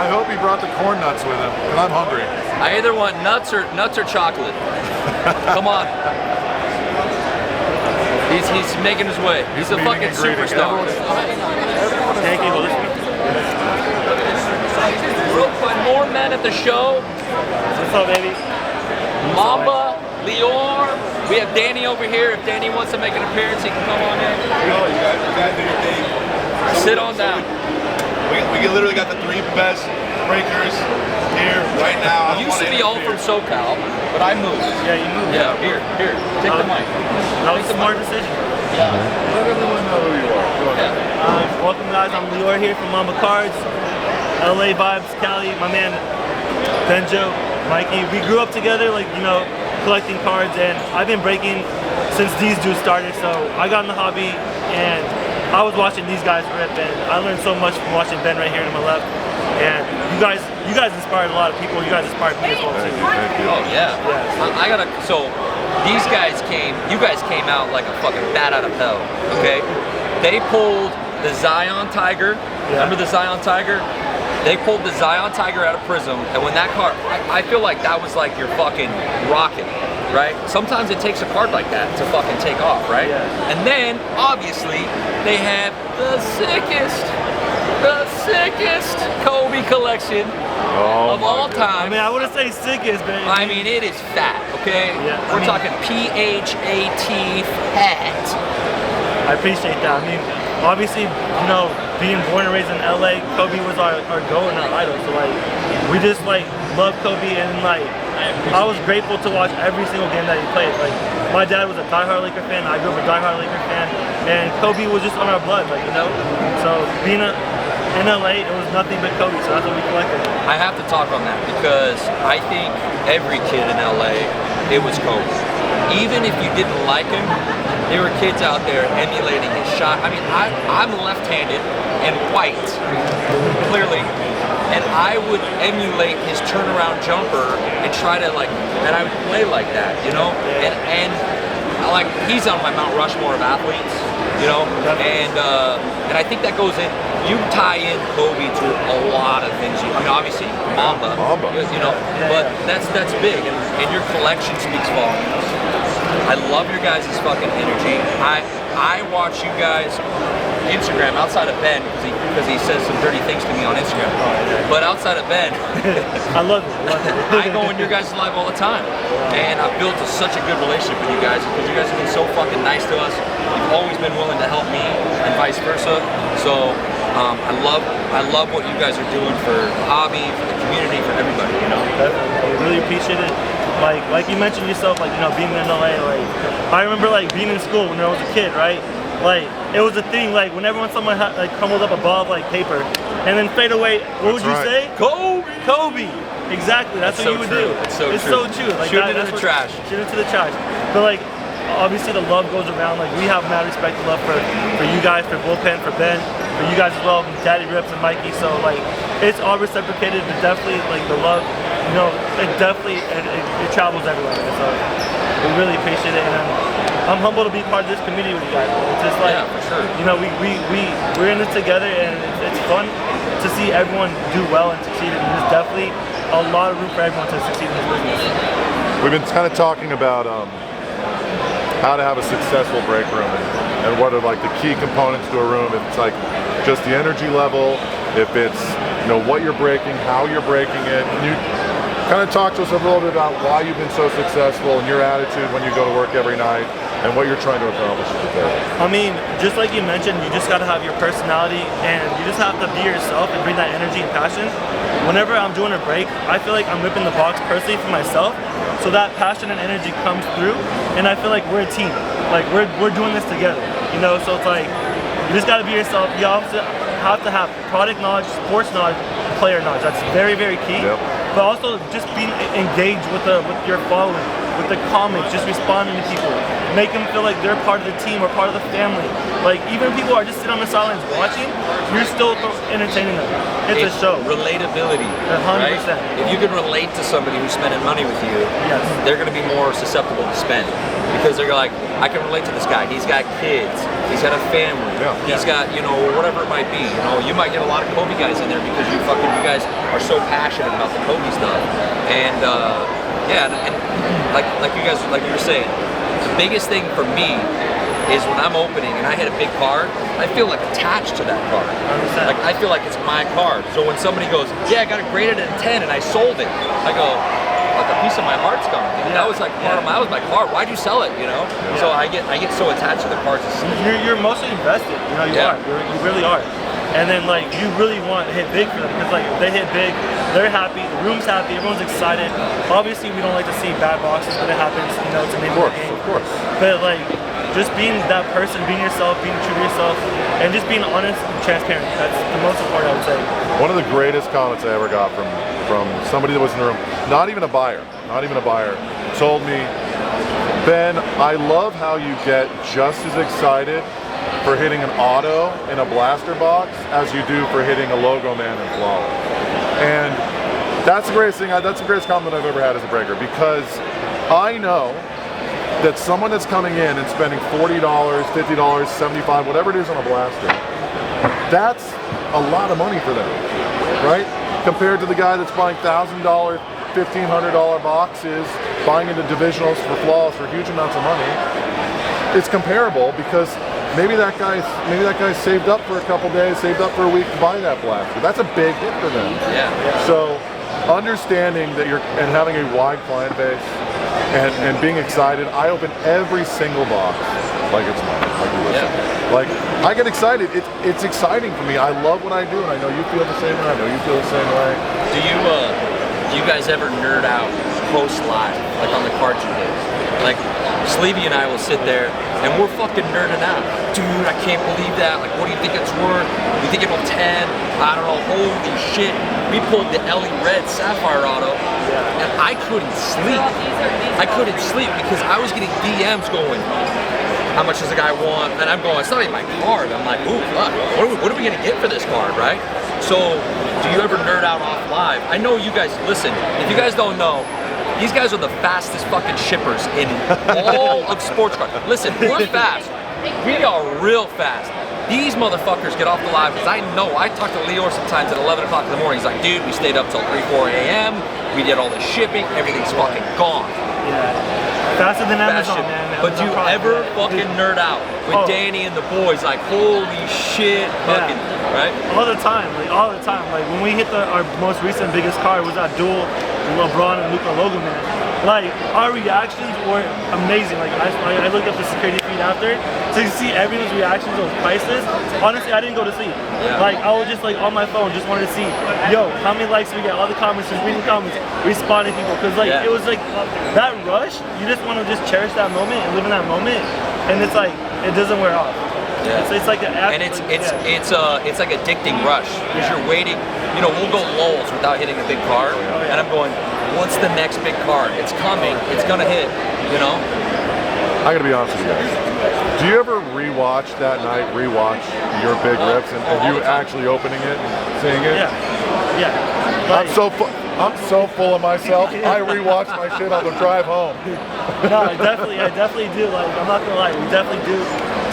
I hope he brought the corn nuts with him, because I'm hungry. I either want nuts or chocolate. Come on. He's making his way. He's a fucking superstar. Thank you. Real quick, more men at the show. What's up, baby? Mamba, Lior. We have Danny over here. If Danny wants to make an appearance, he can come on in. You guys do your thing. Sit on down. We literally got the 3 best breakers here right now. Used to be all from SoCal, but I moved. Yeah, you moved. Yeah, here. Take the mic. That was a smart decision. Yeah. Let everyone know who you are. Go ahead. Welcome, guys. I'm Lior here from Mamba Cards. LA vibes, Cali. My man Benjo, Mikey. We grew up together, like, you know, collecting cards, and I've been breaking since these dudes started. So I got in the hobby, and I was watching these guys rip, and I learned so much from watching Ben right here to my left. And you guys inspired a lot of people. You guys inspired me as well too. Thank you. Oh yeah. I gotta. So these guys came. You guys came out like a fucking bat out of hell. Okay. They pulled the Zion Tiger. Remember the Zion Tiger? They pulled the Zion Tiger out of Prism, and when that card, I feel like that was like your fucking rocket, right? Sometimes it takes a card like that to fucking take off, right? Yeah. And then, obviously, they have the sickest Kobe collection of all time. I mean, I wouldn't say sickest, but I mean, it is fat, okay? Yeah, We're talking PHAT, fat. I appreciate that. I mean, obviously, you know, being born and raised in LA, Kobe was our goat and our idol. So like, we just like love Kobe, and like, I was grateful to watch every single game that he played. Like, my dad was a diehard Laker fan. I grew up a diehard Laker fan, and Kobe was just on our blood, like, you know. So being in LA, it was nothing but Kobe. So that's what we collected. I have to talk on that because I think every kid in LA, it was Kobe. Even if you didn't like him, there were kids out there emulating his shot. I mean, I'm left-handed and white, clearly, and I would emulate his turnaround jumper and try to and I would play like that, you know? And like, he's on my Mount Rushmore of athletes, you know? And I think that goes in, you tie in Kobe to a lot of things. I mean, obviously, Mamba. You know, but that's big, and your collection speaks volumes. I love your guys' fucking energy. I watch you guys Instagram outside of Ben because he says some dirty things to me on Instagram. But outside of Ben, I love it. I go in your guys' live all the time, and I've built such a good relationship with you guys because you guys have been so fucking nice to us. You've always been willing to help me, and vice versa. So I love what you guys are doing for the hobby, for the community, for everybody. You know, I really appreciate it. Like you mentioned yourself, like, you know, being in LA, like, I remember like being in school when I was a kid, right? Like, it was a thing, like, whenever someone like crumbled up a ball of like paper and then fade away, what would you say? Kobe! Exactly, that's what you would do. It's so true. Like, shoot it in the trash. Shoot it to the trash. But like, obviously the love goes around. Like, we have mad respect and love for you guys, for Bullpen, for Ben, for you guys as well, Daddy Rips and Mikey. So like, it's all reciprocated, but definitely like the love, you know, it definitely it travels everywhere. So we really appreciate it, and I'm humbled to be part of this community with you guys. It's just like, for sure. You know, we're in this together, and it's fun to see everyone do well and succeed. And there's definitely a lot of room for everyone to succeed in this business. We've been kind of talking about how to have a successful break room and what are like the key components to a room. If it's like just the energy level, if it's, you know, what you're breaking, how you're breaking it. Can you kind of talk to us a little bit about why you've been so successful and your attitude when you go to work every night and what you're trying to accomplish with it? I mean, just like you mentioned, you just got to have your personality, and you just have to be yourself and bring that energy and passion. Whenever I'm doing a break, I feel like I'm ripping the box personally for myself, so that passion and energy comes through, and I feel like we're a team. Like, we're doing this together, you know? So it's like, you just got to be yourself. You also have to have product knowledge, sports knowledge, player knowledge. That's very, very key. Yep. But also just being engaged with your following, with the comments, just responding to people. make them feel like they're part of the team or part of the family. Like even people who are just sitting on the sidelines watching, you're still entertaining them. It's a show. Relatability. 100%. Right? If you can relate to somebody who's spending money with you, Yes. they're going to be more susceptible to spend because they're like, I can relate to this guy. He's got kids. He's got a family. Yeah. He's got, you know, whatever it might be. You know, you might get a lot of Kobe guys in there because you guys are so passionate about the Kobe stuff. And yeah, and like you guys, like you were saying, the biggest thing for me is when I'm opening and I hit a big card, I feel like attached to that card. 100%. Like I feel like it's my card. So when somebody goes, yeah, I got it graded at a 10 and I sold it, I go, like a piece of my heart's gone. Dude. That was like part of that was my card. Why'd you sell it? You know? Yeah. So I get so attached to the cards. You're mostly invested. You know, you are. You really are. And then like you really want to hit big for them because like if they hit big, they're happy, the room's happy, everyone's excited. Obviously we don't like to see bad boxes, but it happens, you know, it's a name of the game. Of course. But like just being that person, being yourself, being true to yourself, and just being honest and transparent. That's the most important, I would say. One of the greatest comments I ever got from somebody that was in the room, not even a buyer, told me, Ben, I love how you get just as excited for hitting an auto in a blaster box as you do for hitting a logo man in flawless. And that's the greatest thing, that's the greatest compliment I've ever had as a breaker, because I know that someone that's coming in and spending $40, $50, $75, whatever it is on a blaster, that's a lot of money for them, right? Compared to the guy that's buying $1,000, $1,500 boxes, buying into divisionals for flawless for huge amounts of money. It's comparable because maybe that guy's saved up for a couple days, saved up for a week to buy that blaster. That's a big hit for them. Yeah. So understanding that and having a wide client base and being excited, I open every single box like it's mine. Like I get excited. It's exciting for me. I love what I do, and I know you feel the same way. I know you feel the same way. Do you guys ever nerd out post live, like on the cards you did? Like Sleevey and I will sit there and we're fucking nerding out. Dude, I can't believe that. Like, what do you think it's worth? You think it'll 10? I don't know. Holy shit. We pulled the Ellie Red Sapphire Auto and I couldn't sleep. I couldn't sleep because I was getting DMs going, how much does the guy want? And I'm going, it's not even my card. I'm like, ooh, fuck. What are we gonna get for this card, right? So, do you ever nerd out off live? I know you guys, listen, if you guys don't know, these guys are the fastest fucking shippers in all of sports cards. Listen, we're fast. We are real fast. These motherfuckers get off the live because I know, I talk to Leor sometimes at 11 o'clock in the morning. He's like, dude, we stayed up till 3, 4 a.m. We did all the shipping. Everything's fucking gone. Yeah. Faster than Amazon, man. But do you ever fucking nerd out with Danny and the boys? Like, holy shit, fucking, right? All the time, Like when we hit our most recent biggest card was that dual LeBron and Luka logo, man. Like our reactions were amazing. Like I looked up the security feed after, so you see everyone's reactions of prices. Honestly, I didn't go to sleep. Yeah. Like I was just like on my phone, just wanted to see, yo, how many likes we get, all the comments, just reading comments, responding to people, because like it was like that rush. You just want to just cherish that moment and live in that moment, and it's like it doesn't wear off. Yeah. It's like an and it's like addicting rush because you're waiting. You know, we'll go lulls without hitting a big card, and I'm going, what's the next big card? It's coming. It's gonna hit. You know. I gotta be honest with you guys. Do you ever rewatch that night? Rewatch your big rips and you actually opening it and seeing it? Yeah. I'm so full of myself. I rewatch my shit on the drive home. No, I definitely do. Like, I'm not gonna lie, we definitely do.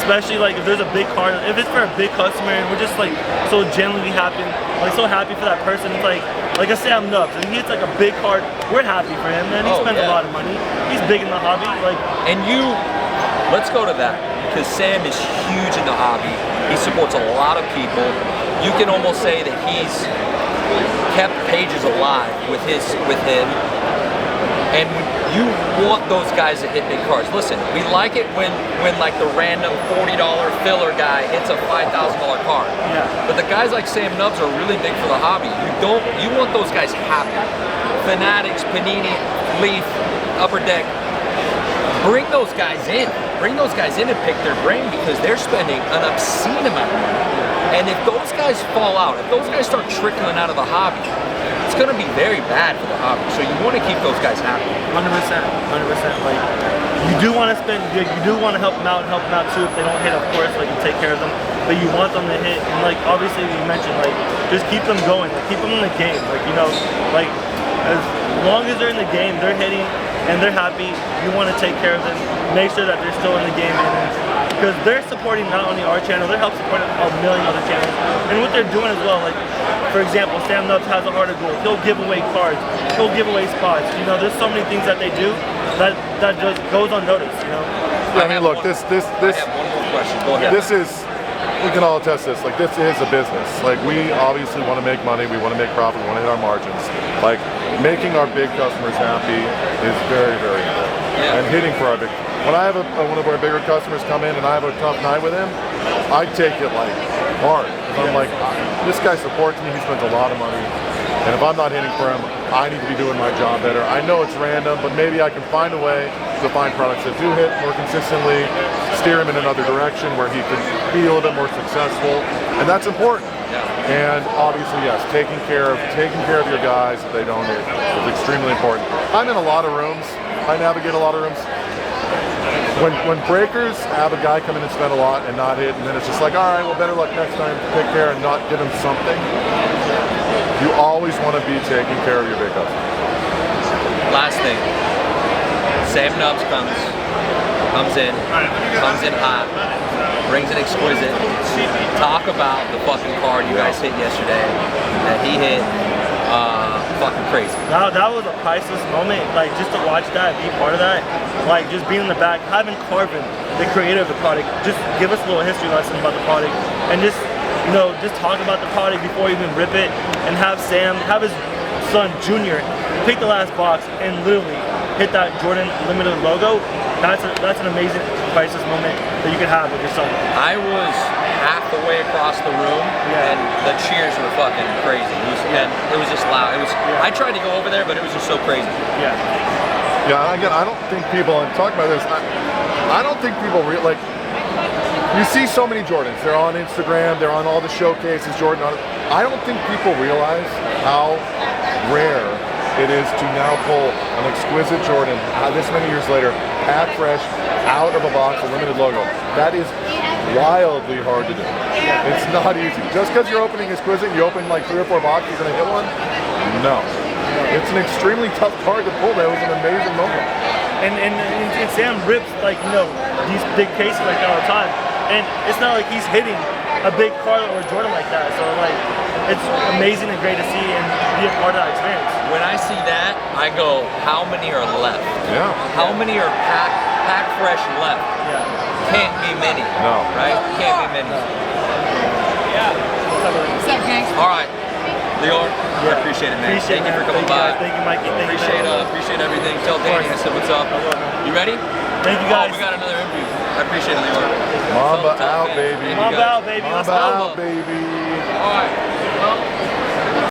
Especially like if there's a big card, if it's for a big customer, and we're just like so genuinely happy, like so happy for that person. It's like I say, I'm Nubs, and he hits like a big card. We're happy for him, man. He spends a lot of money. He's big in the hobby, like. And let's go to that because Sam is huge in the hobby. He supports a lot of people. You can almost say that he's kept pages alive with him. And you want those guys that hit big cards. Listen, we like it when like the random $40 filler guy hits a $5,000 card. Yeah. But the guys like Sam Nubs are really big for the hobby. You want those guys happy. Fanatics, Panini, Leaf, Upper Deck. Bring those guys in. Bring those guys in and pick their brain because they're spending an obscene amount of money. And if those guys fall out, if those guys start trickling out of the hobby, it's going to be very bad for the hobby. So you want to keep those guys happy. 100%. Like you do want to you do want to help them out too if they don't hit, of course, like you take care of them, but you want them to hit, and like obviously you mentioned, like just keep them going, like keep them in the game, like you know, like as long as they're in the game, they're hitting and they're happy, you want to take care of them, make sure that they're still in the game, and because they're supporting not only our channel, they're helping support a million other channels, and what they're doing as well, like for example, Sam Nubbs has a heart of gold, he'll give away cards, he'll give away spots, you know, there's so many things that they do that just goes unnoticed, you know. Yeah, I mean, look, this. I have one more question. Go ahead. This is, we can all attest this, like this is a business. Like we obviously want to make money, we want to make profit, we want to hit our margins. Like making our big customers happy is very, very important. Yeah. And hitting for our big, when I have one of our bigger customers come in and I have a tough night with him, I take it like hard. I'm like, this guy supports me, he spends a lot of money. And if I'm not hitting for him, I need to be doing my job better. I know it's random, but maybe I can find a way to find products that do hit more consistently, steer him in another direction where he can be a little bit more successful, and that's important. Yeah. And obviously, yes, taking care of your guys if they don't hit is extremely important. I'm in a lot of rooms. I navigate a lot of rooms. When breakers have a guy come in and spend a lot and not hit, and then it's just like, all right, well, better luck next time. Take care and not give him something. You always want to be taking care of your big customers. Last thing. Sam Nubbs comes in hot, brings an exquisite. Talk about the fucking card you guys hit yesterday that he hit. Fucking crazy. That was a priceless moment. Like just to watch that, be part of that, like just being in the back, having Carvin, the creator of the product, just give us a little history lesson about the product, and just just talk about the product before you even rip it, and have Sam, have his son Junior, pick the last box and literally hit that Jordan Limited logo. That's an amazing priceless moment that you can have with your son. I was half the way across the room, and the cheers were fucking crazy. And it was just loud. It was. I tried to go over there, but it was just so crazy. Yeah. Yeah. Again, I don't think people. And talking about this, I don't think people like. You see so many Jordans. They're on Instagram. They're on all the showcases. Jordan. I don't think people realize how rare it is to now pull an exquisite Jordan this many years later, packed fresh, out of a box, a limited logo. That is wildly hard to do. It's not easy. Just because you're opening exquisite, you open like 3 or 4 boxes, you're gonna hit one? No. It's an extremely tough card to pull. That was an amazing moment. And Sam rips like these big cases like that all the time. And it's not like he's hitting a big card or a Jordan like that. So like it's amazing and great to see and be a part of that experience. When I see that, I go, how many are left? Yeah. How many are packed fresh left? Yeah. Can't be many. No. Right? Can't be many. Yeah. What's up, gang? All right. Leor, I appreciate it, man. Thank you for coming by. Thank you, Mikey. Thank you. Appreciate everything. Tell Danny I said what's up. You ready? Thank you, guys. Oh, we got another interview. I appreciate it, Leor. Mamba out, baby. Mamba out, baby. Let's Mamba go. out, baby. All right. Well,